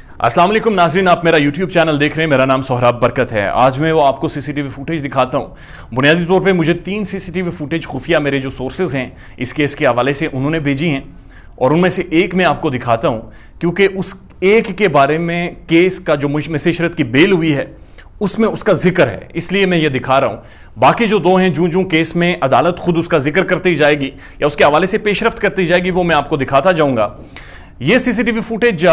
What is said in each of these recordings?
अस्सलाम वालेकुम नाज़रीन, आप मेरा यूट्यूब चैनल देख रहे हैं। मेरा नाम सोहराब बरकत है। आज मैं वो आपको सीसीटीवी फुटेज दिखाता हूँ। बुनियादी तौर पे मुझे 3 सीसीटीवी फुटेज खुफिया मेरे जो सोर्सेज हैं इस केस के हवाले से उन्होंने भेजी हैं और उनमें से एक मैं आपको दिखाता हूँ, क्योंकि उस एक के बारे में केस का जो मिसेशरत की बेल हुई है उसमें उसका जिक्र है, इसलिए मैं ये दिखा रहा हूँ। बाकी जो 2 हैं, जूं केस में अदालत खुद उसका जिक्र करती जाएगी या उसके हवाले से पेशरफ्त करती जाएगी, वो मैं आपको दिखाता जाऊँगा। ये सीसीटीवी फुटेज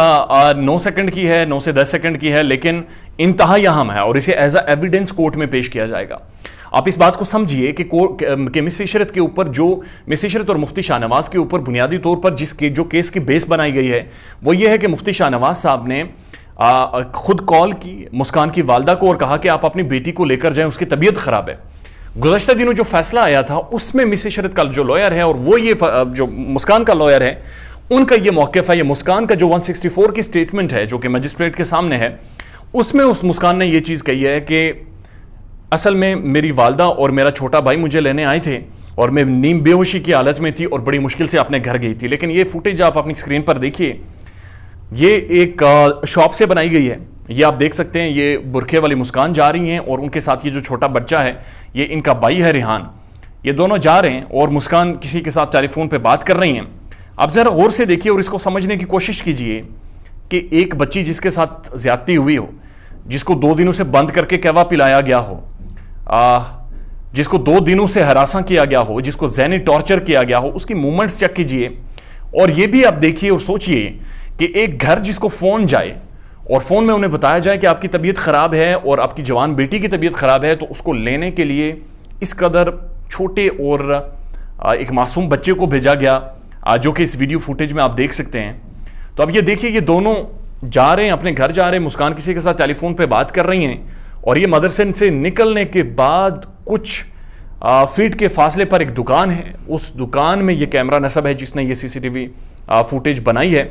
9 सेकंड की है, 9 से 10 सेकंड की है, लेकिन इंतहाई अहम है और इसे एज अ एविडेंस कोर्ट में पेश किया जाएगा। आप इस बात को समझिए कि मिसेशरत के ऊपर जो मिसेशरत और मुफ्ती शाहनवाज के ऊपर बुनियादी तौर पर जो केस की बेस बनाई गई है वो ये है कि मुफ्ती शाहनवाज साहब ने खुद कॉल की मुस्कान की वालदा को और कहा कि आप अपनी बेटी को लेकर जाएं, उसकी तबीयत खराब है। गुज़श्ता दिनों जो फैसला आया था उसमें मिसेशरत का जो लॉयर है और वो ये जो मुस्कान का लॉयर है उनका ये मौक़िफ़ है। ये मुस्कान का जो 164 की स्टेटमेंट है जो कि मजिस्ट्रेट के सामने है, उसमें उस मुस्कान ने ये चीज़ कही है कि असल में मेरी वालदा और मेरा छोटा भाई मुझे लेने आए थे और मैं नींद बेहोशी की हालत में थी और बड़ी मुश्किल से अपने घर गई थी। लेकिन ये फुटेज आप अपनी स्क्रीन पर देखिए, ये एक शॉप से बनाई गई है। ये आप देख सकते हैं, ये बुरखे वाली मुस्कान जा रही हैं और उनके साथ ये जो छोटा बच्चा है ये इनका भाई है रिहान। ये दोनों जा रहे हैं और मुस्कान किसी के साथ टेलीफोन पर बात कर रही हैं। आप ज़रा गौर से देखिए और इसको समझने की कोशिश कीजिए कि एक बच्ची जिसके साथ ज्यादती हुई हो, जिसको 2 दिनों से बंद करके कहवा पिलाया गया हो, जिसको 2 दिनों से हरासा किया गया हो, जिसको ज़हनी टॉर्चर किया गया हो, उसकी मूवमेंट्स चेक कीजिए। और ये भी आप देखिए और सोचिए कि एक घर जिसको फ़ोन जाए और फ़ोन में उन्हें बताया जाए कि आपकी तबीयत ख़राब है और आपकी जवान बेटी की तबीयत ख़राब है, तो उसको लेने के लिए इस कदर छोटे और एक मासूम बच्चे को भेजा गया, जो कि इस वीडियो फुटेज में आप देख सकते हैं। तो अब ये देखिए, ये दोनों जा रहे हैं, अपने घर जा रहे हैं, मुस्कान किसी के साथ टेलीफोन पे बात कर रही हैं और ये मदरसे से निकलने के बाद कुछ फीट के फासले पर एक दुकान है, उस दुकान में ये कैमरा नस्ब है जिसने ये सीसीटीवी फुटेज बनाई है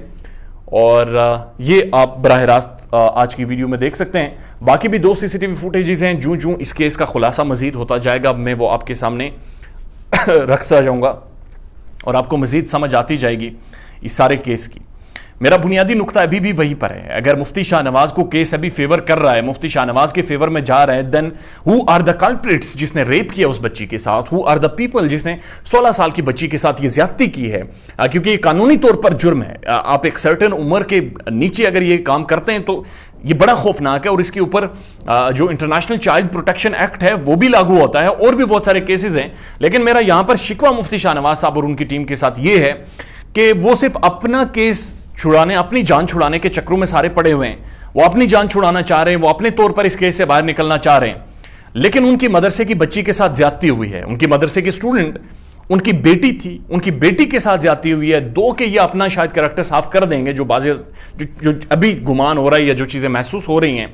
और ये आप बराह रास्त आज की वीडियो में देख सकते हैं। बाकी भी 2 सीसीटीवी फुटेजेस हैं। जूं इस केस का खुलासा मजीद होता जाएगा मैं वो आपके सामने रखता जाऊँगा और आपको मजीद समझ आती जाएगी इस सारे केस की। मेरा बुनियादी नुक्ता अभी भी वहीं पर है। अगर मुफ्ती शाहनवाज को केस अभी फेवर कर रहा है, मुफ्ती शाहनवाज के फेवर में जा रहा है, then who are the culprits जिसने रेप किया उस बच्ची के साथ, हु आर द पीपल जिसने 16 साल की बच्ची के साथ ये ज्यादती की है, क्योंकि ये कानूनी तौर पर जुर्म है। आप एक सर्टेन उम्र के नीचे अगर ये काम करते हैं तो ये बड़ा खौफनाक है और इसके ऊपर जो इंटरनेशनल चाइल्ड प्रोटेक्शन एक्ट है वो भी लागू होता है और भी बहुत सारे केसेस हैं। लेकिन मेरा यहां पर शिकवा मुफ्ती शाहनवाज साहब और उनकी टीम के साथ ये है कि वो सिर्फ अपना केस छुड़ाने, अपनी जान छुड़ाने के चक्रों में सारे पड़े हुए हैं। वो अपनी जान छुड़ाना चाह रहे हैं, वो अपने तौर पर इस केस से बाहर निकलना चाह रहे हैं। लेकिन उनकी मदरसे की बच्ची के साथ ज्यादती हुई है, उनकी मदरसे की स्टूडेंट उनकी बेटी थी, उनकी बेटी के साथ ज्यादती हुई है। 2 के ये अपना शायद करैक्टर साफ कर देंगे, जो अभी गुमान हो रहा है या जो चीजें महसूस हो रही हैं।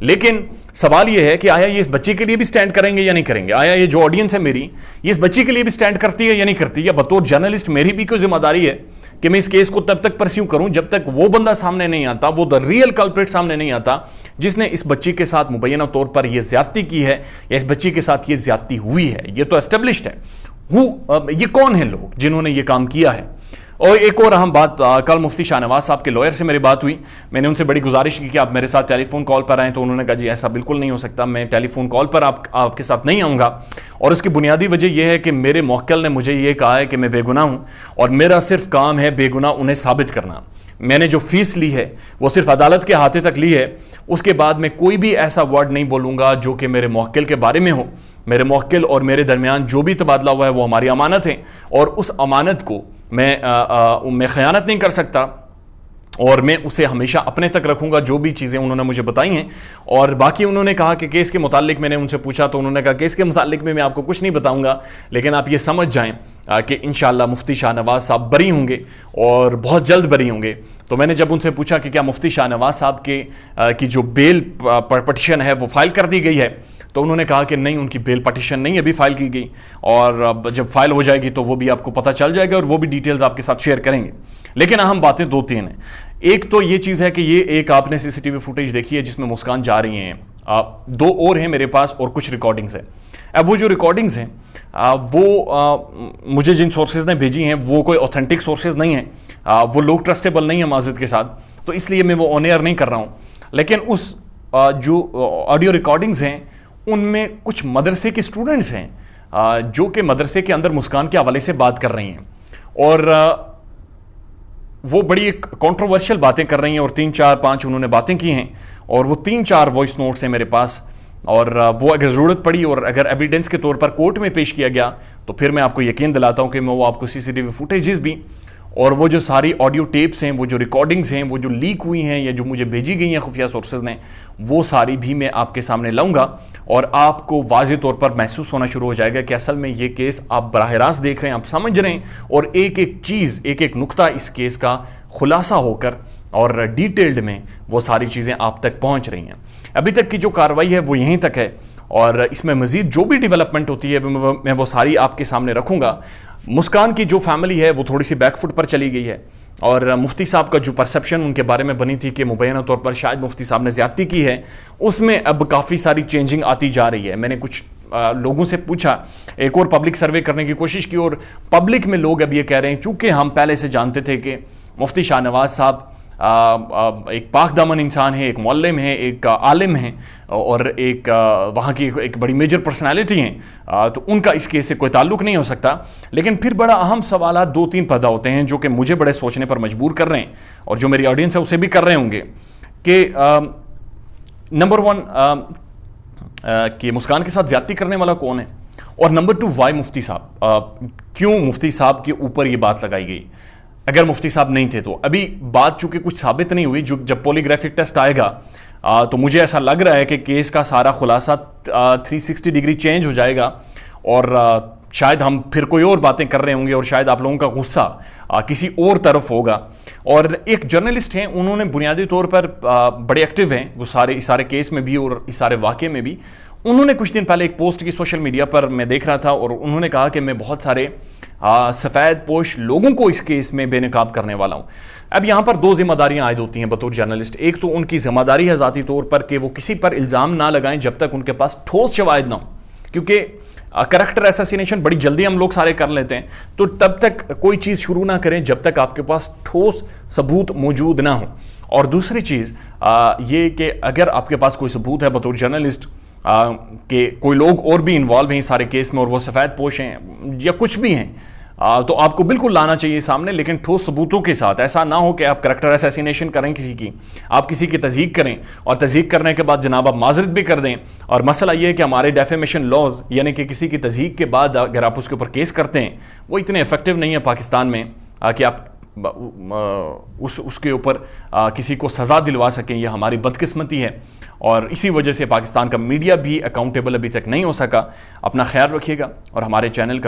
लेकिन सवाल यह है कि आया ये इस बच्ची के लिए भी स्टैंड करेंगे या नहीं करेंगे? आया ये जो ऑडियंस है मेरी, ये इस बच्ची के लिए भी स्टैंड करती है या नहीं करती? या बतौर जर्नलिस्ट मेरी भी कोई जिम्मेदारी है कि मैं इस केस को तब तक परस्यू करूं जब तक वो बंदा सामने नहीं आता, वो द रियल कल्प्रिट सामने नहीं आता जिसने इस बच्ची के साथ मुबैना तौर पर यह ज्यादती की है या इस बच्ची के साथ ये ज्यादती हुई है। ये तो एस्टेब्लिश्ड है। ये कौन है लोग जिन्होंने ये काम किया है? और एक और अहम बात, कल मुफ्ती शाहनवाज साहब के लॉयर से मेरी बात हुई। मैंने उनसे बड़ी गुजारिश की कि आप मेरे साथ टेलीफोन कॉल पर आएँ, तो उन्होंने कहा जी ऐसा बिल्कुल नहीं हो सकता, मैं टेलीफोन कॉल पर आपके साथ नहीं आऊँगा। और इसकी बुनियादी वजह यह है कि मेरे मौक्किल ने मुझे ये कहा है कि मैं बेगुनाह हूँ और मेरा सिर्फ काम है बेगुनाह उन्हें साबित करना। मैंने जो फीस ली है वो सिर्फ अदालत के हाथे तक ली है, उसके बाद मैं कोई भी ऐसा वर्ड नहीं बोलूँगा जो कि मेरे मौक्किल के बारे में हो। मेरे मौक्किल और मेरे दरमियान जो भी तबादला हुआ है वो हमारी अमानत है और उस अमानत को मैं ख़यानत नहीं कर सकता और मैं उसे हमेशा अपने तक रखूंगा, जो भी चीज़ें उन्होंने मुझे बताई हैं। और बाकी उन्होंने कहा कि केस के मुतालिक, मैंने उनसे पूछा तो उन्होंने कहा केस के मुतालिक में मैं आपको कुछ नहीं बताऊंगा, लेकिन आप ये समझ जाएं कि इंशाअल्लाह मुफ्ती शाहनवाज साहब बरी होंगे और बहुत जल्द बरी होंगे। तो मैंने जब उनसे पूछा कि क्या मुफ्ती शाहनवाज साहब की जो बेल पटिशन है वो फाइल कर दी गई है, तो उन्होंने कहा कि नहीं, उनकी बेल पटिशन नहीं अभी फाइल की गई और जब फाइल हो जाएगी तो वो भी आपको पता चल जाएगा और वो भी डिटेल्स आपके साथ शेयर करेंगे। लेकिन अहम बातें 2-3 हैं। एक तो ये चीज़ है कि ये एक आपने सीसीटीवी फुटेज देखी है जिसमें मुस्कान जा रही हैं, 2 और हैं मेरे पास और कुछ रिकॉर्डिंग्स हैं। अब वो जो रिकॉर्डिंग्स हैं मुझे जिन सोर्सेज ने भेजी हैं वो कोई ऑथेंटिक सोर्सेज नहीं हैं, वो लोग ट्रस्टेबल नहीं है माजिद के साथ। تو اس لیے میں وہ آن ایئر نہیں کر رہا ہوں. لیکن اس جو آڈیو ریکارڈنگز ہیں ان میں کچھ مدرسے کے اسٹوڈنٹس ہیں جو کہ مدرسے کے اندر مسکان کے حوالے سے بات کر رہی ہیں, اور وہ بڑی ایک کانٹروورشل باتیں کر رہی ہیں, اور 3-4-5 انہوں نے باتیں کی ہیں, اور وہ 3-4 وائس نوٹس ہیں میرے پاس, اور وہ اگر ضرورت پڑی اور اگر ایویڈنس کے طور پر کورٹ میں پیش کیا گیا تو پھر میں آپ کو یقین دلاتا ہوں کہ میں وہ آپ کو CCTV فوٹیجز بھی اور وہ جو ساری آڈیو ٹیپس ہیں, وہ جو ریکارڈنگز ہیں, وہ جو لیک ہوئی ہیں یا جو مجھے بھیجی گئی ہیں خفیہ سورسز نے, وہ ساری بھی میں آپ کے سامنے لاؤں گا, اور آپ کو واضح طور پر محسوس ہونا شروع ہو جائے گا کہ اصل میں یہ کیس آپ براہ راست دیکھ رہے ہیں, آپ سمجھ رہے ہیں, اور ایک ایک چیز, ایک ایک نقطہ اس کیس کا خلاصہ ہو کر اور ڈیٹیلڈ میں وہ ساری چیزیں آپ تک پہنچ رہی ہیں. ابھی تک کی جو کارروائی ہے وہ یہیں تک ہے, اور اس میں مزید جو بھی ڈیولپمنٹ ہوتی ہے میں وہ ساری آپ کے سامنے رکھوں گا. مسکان کی جو فیملی ہے وہ تھوڑی سی بیک فٹ پر چلی گئی ہے, اور مفتی صاحب کا جو پرسپشن ان کے بارے میں بنی تھی کہ مبینہ طور پر شاید مفتی صاحب نے زیادتی کی ہے, اس میں اب کافی ساری چینجنگ آتی جا رہی ہے. میں نے کچھ لوگوں سے پوچھا, ایک اور پبلک سروے کرنے کی کوشش کی, اور پبلک میں لوگ اب یہ کہہ رہے ہیں, چونکہ ہم پہلے سے جانتے تھے کہ مفتی شاہ نواز صاحب ایک پاک دامن انسان ہے, ایک معلم ہے, ایک عالم ہیں, اور ایک وہاں کی ایک بڑی میجر پرسنالٹی ہیں, تو ان کا اس کیس سے کوئی تعلق نہیں ہو سکتا. لیکن پھر بڑا اہم سوالات 2-3 پیدا ہوتے ہیں جو کہ مجھے بڑے سوچنے پر مجبور کر رہے ہیں, اور جو میری آڈینس ہے اسے بھی کر رہے ہوں گے, کہ نمبر 1 کہ مسکان کے ساتھ زیادتی کرنے والا کون ہے, اور نمبر 2 وائی مفتی صاحب, کیوں مفتی صاحب کے اوپر یہ بات لگائی گئی اگر مفتی صاحب نہیں تھے تو. ابھی بات چونکہ کچھ ثابت نہیں ہوئی, جب پولیگرافک ٹیسٹ آئے گا تو مجھے ایسا لگ رہا ہے کہ کیس کا سارا خلاصہ 360 ڈگری چینج ہو جائے گا, اور شاید ہم پھر کوئی اور باتیں کر رہے ہوں گے, اور شاید آپ لوگوں کا غصہ کسی اور طرف ہوگا. اور ایک جرنلسٹ ہیں, انہوں نے بنیادی طور پر بڑے ایکٹیو ہیں وہ اس سارے کیس میں بھی اور اس سارے واقعے میں بھی. انہوں نے کچھ دن پہلے ایک پوسٹ کی سوشل میڈیا پر, میں دیکھ رہا تھا, اور انہوں نے کہا کہ میں بہت سارے سفید پوش لوگوں کو اس کیس میں بے نقاب کرنے والا ہوں. اب یہاں پر 2 ذمہ داریاں عائد ہوتی ہیں بطور جرنلسٹ. ایک تو ان کی ذمہ داری ہے ذاتی طور پر کہ وہ کسی پر الزام نہ لگائیں جب تک ان کے پاس ٹھوس شواہد نہ ہوں, کیونکہ کریکٹر ایساسینیشن بڑی جلدی ہم لوگ سارے کر لیتے ہیں, تو تب تک کوئی چیز شروع نہ کریں جب تک آپ کے پاس ٹھوس ثبوت موجود نہ ہو. اور دوسری چیز یہ کہ اگر آپ کے پاس کوئی ثبوت ہے بطور جرنلسٹ کہ کوئی لوگ اور بھی انوالو ہیں سارے کیس میں, اور وہ سفید پوش ہیں یا کچھ بھی ہیں, تو آپ کو بالکل لانا چاہیے سامنے, لیکن ٹھوس ثبوتوں کے ساتھ. ایسا نہ ہو کہ آپ کریکٹر ایساسینیشن کریں کسی کی, آپ کسی کی تذیق کریں, اور تذیق کرنے کے بعد جناب آپ معذرت بھی کر دیں. اور مسئلہ یہ ہے کہ ہمارے ڈیفیمیشن لاز, یعنی کہ کسی کی تذیق کے بعد اگر آپ اس کے اوپر کیس کرتے ہیں, وہ اتنے افیکٹو نہیں ہے پاکستان میں کہ آپ اس کے اوپر کسی کو سزا دلوا سکیں. یہ ہماری بدقسمتی ہے, اور اسی وجہ سے پاکستان کا میڈیا بھی اکاؤنٹیبل ابھی تک نہیں ہو سکا. اپنا خیال رکھیے گا, اور ہمارے چینل کا